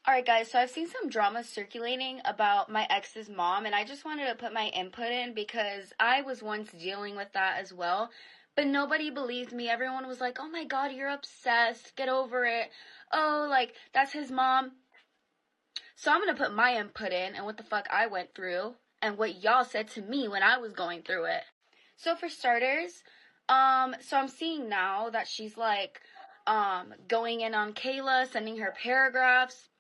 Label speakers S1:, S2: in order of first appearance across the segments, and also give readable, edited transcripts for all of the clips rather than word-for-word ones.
S1: Alright guys, so I've seen some drama circulating about my ex's mom, and I just wanted to put my input in because I was once dealing with that as well. But nobody believed me. Everyone was like, oh my god, you're obsessed. Get over it. Oh, like, that's his mom. So I'm gonna put my input in and what the fuck I went through and what y'all said to me when I was going through it. So for starters, so I'm seeing now that she's like, going in on Kayla, sending her paragraphs.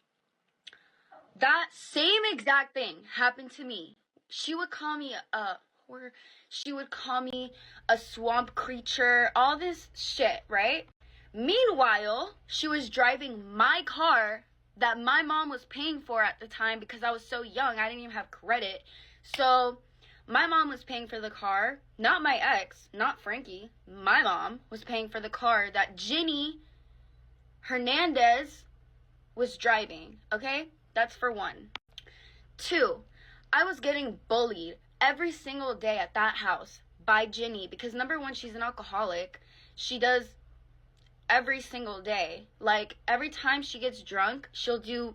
S1: That same exact thing happened to me. She would call me a whore. She would call me a swamp creature. All this shit, right? Meanwhile, she was driving my car that my mom was paying for at the time because I was so young. I didn't even have credit. So my mom was paying for the car. Not my ex. Not Frankie. My mom was paying for the car that Ginny Hernandez was driving. Okay? That's for one. Two, I was getting bullied every single day at that house by Ginny because number one, she's an alcoholic. She does every single day. Like, every time she gets drunk, she'll do,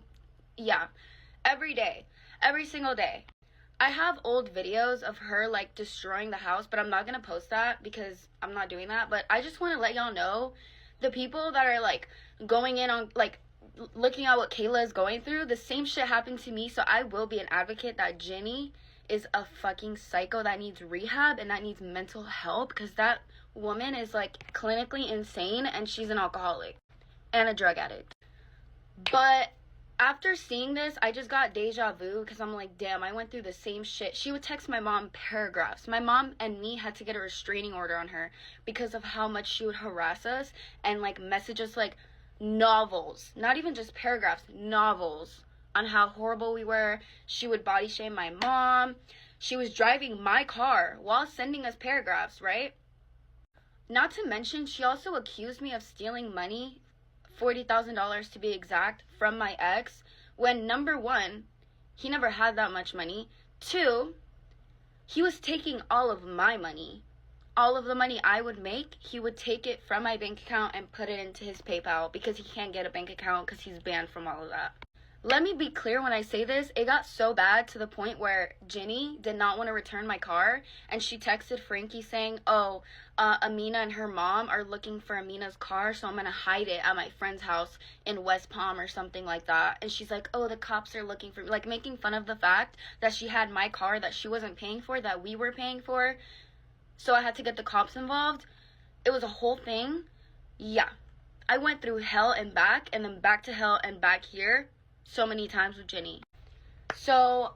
S1: every day. Every single day. I have old videos of her, like, destroying the house, but I'm not going to post that because I'm not doing that. But I just want to let y'all know, the people that are, like, going in on, like, looking at what Kayla is going through, the same shit happened to me, so I will be an advocate that Ginny is a fucking psycho that needs rehab and that needs mental help because that woman is, like, clinically insane and she's an alcoholic and a drug addict. But after seeing this, I just got deja vu because I'm like, damn, I went through the same shit. She would text my mom paragraphs. My mom and me had to get a restraining order on her because of how much she would harass us and, like, message us, like, novels, not even just paragraphs, novels on how horrible we were. She would body shame my mom. She was driving my car while sending us paragraphs, right? Not to mention, she also accused me of stealing money, $40,000 to be exact, from my ex, when number one, he never had that much money. Two, he was taking all of my money. All of the money I would make, he would take it from my bank account and put it into his PayPal because he can't get a bank account because he's banned from all of that. Let me be clear when I say this, it got so bad to the point where Ginny did not want to return my car, and she texted Frankie saying, Mina and her mom are looking for Amina's car, so I'm going to hide it at my friend's house in West Palm or something like that. And she's like, oh, the cops are looking for me, like making fun of the fact that she had my car that she wasn't paying for, that we were paying for. So I had to get the cops involved. It was a whole thing. Yeah. I went through hell and back, and then back to hell and back here so many times with Ginny. So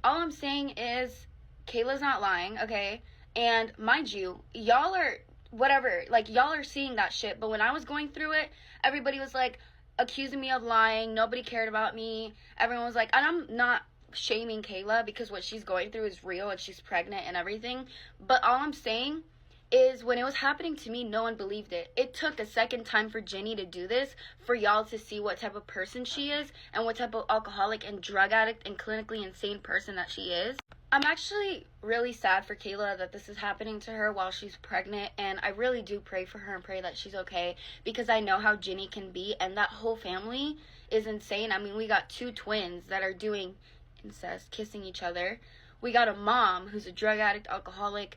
S1: all I'm saying is Kayla's not lying, okay? And mind you, y'all are whatever. Like, y'all are seeing that shit. But when I was going through it, everybody was, like, accusing me of lying. Nobody cared about me. Everyone was like, and I'm not shaming Kayla because what she's going through is real and she's pregnant and everything, but all I'm saying is when it was happening to me, no one believed it. It took a second time for Ginny to do this for y'all to see what type of person she is and what type of alcoholic and drug addict and clinically insane person that she is. I'm actually really sad for Kayla that this is happening to her while she's pregnant, and I really do pray for her and pray that she's okay because I know how Ginny can be, and that whole family is insane. I mean, we got two twins that are doing incest, kissing each other. We got a mom who's a drug addict, alcoholic,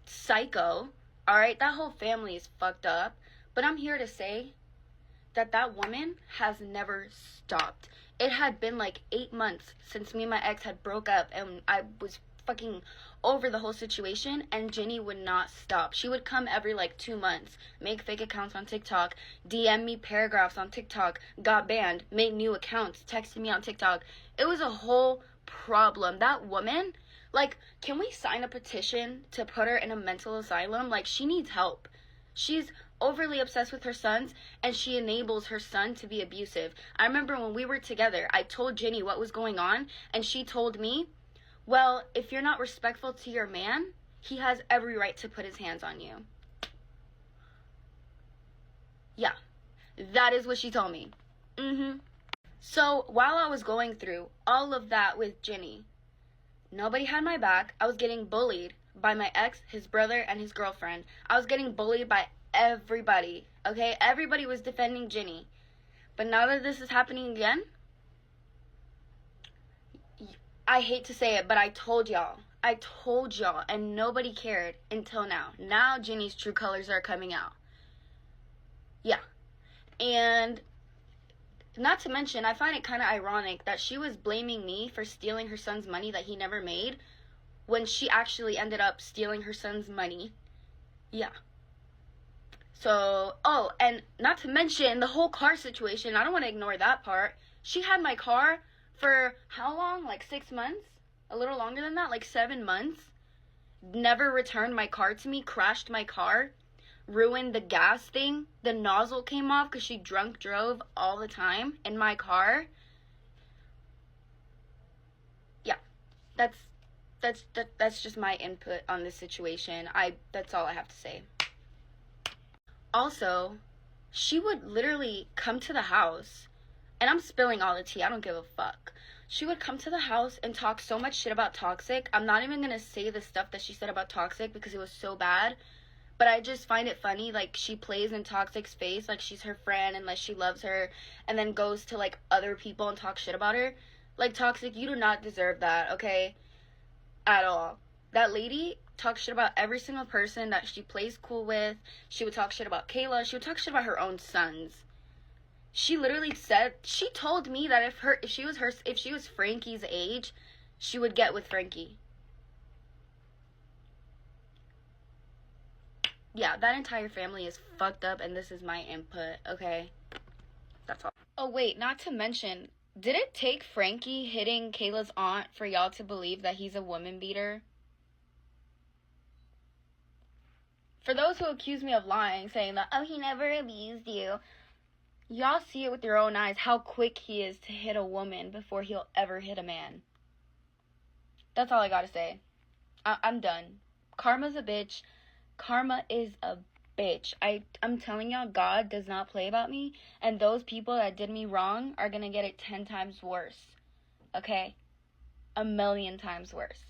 S1: psycho. Alright, that whole family is fucked up. But I'm here to say that that woman has never stopped. It had been like 8 months since me and my ex had broke up, and I was fucking over the whole situation, and Ginny would not stop. She would come every like 2 months, make fake accounts on TikTok, DM me paragraphs on TikTok, got banned, made new accounts, texted me on TikTok. It was a whole problem. That woman, like, can we sign a petition to put her in a mental asylum? Like, she needs help. She's overly obsessed with her sons, and she enables her son to be abusive. I remember when we were together, I told Ginny what was going on, and she told me, well, if you're not respectful to your man, he has every right to put his hands on you. Yeah, that is what she told me. So while I was going through all of that with Ginny, nobody had my back. I was getting bullied by my ex, his brother, and his girlfriend. I was getting bullied by everybody, okay? Everybody was defending Ginny. But now that this is happening again, I hate to say it, but I told y'all. I told y'all, and nobody cared until now. Now Ginny's true colors are coming out. Yeah. And not to mention, I find it kind of ironic that she was blaming me for stealing her son's money that he never made when she actually ended up stealing her son's money. Yeah. So, oh, and not to mention the whole car situation. I don't want to ignore that part. She had my car for how long? Like 6 months? A little longer than that? Like 7 months? Never returned my car to me, crashed my car, ruined the gas thing. The nozzle came off because she drunk drove all the time in my car. Yeah, that's just my input on this situation. That's all I have to say. Also, she would literally come to the house, and I'm spilling all the tea. I don't give a fuck. She would come to the house and talk so much shit about Toxic. I'm not even gonna say the stuff that she said about Toxic because it was so bad. But I just find it funny, like, she plays in Toxic's face like she's her friend and like she loves her, and then goes to, like, other people and talk shit about her. Like, Toxic, you do not deserve that, okay? At all. That lady talks shit about every single person that she plays cool with. She would talk shit about Kayla. She would talk shit about her own sons. She literally said, she told me that if she was Frankie's age, she would get with Frankie. Yeah, that entire family is fucked up, and this is my input, okay? That's all. Oh, wait, not to mention, did it take Frankie hitting Kayla's aunt for y'all to believe that he's a woman beater? For those who accuse me of lying, saying that, oh, he never abused you, y'all see it with your own eyes how quick he is to hit a woman before he'll ever hit a man. That's all I gotta say. I'm done. Karma's a bitch. Karma is a bitch. I'm telling y'all, God does not play about me, and those people that did me wrong are gonna get it 10 times worse. Okay? 1,000,000 times worse.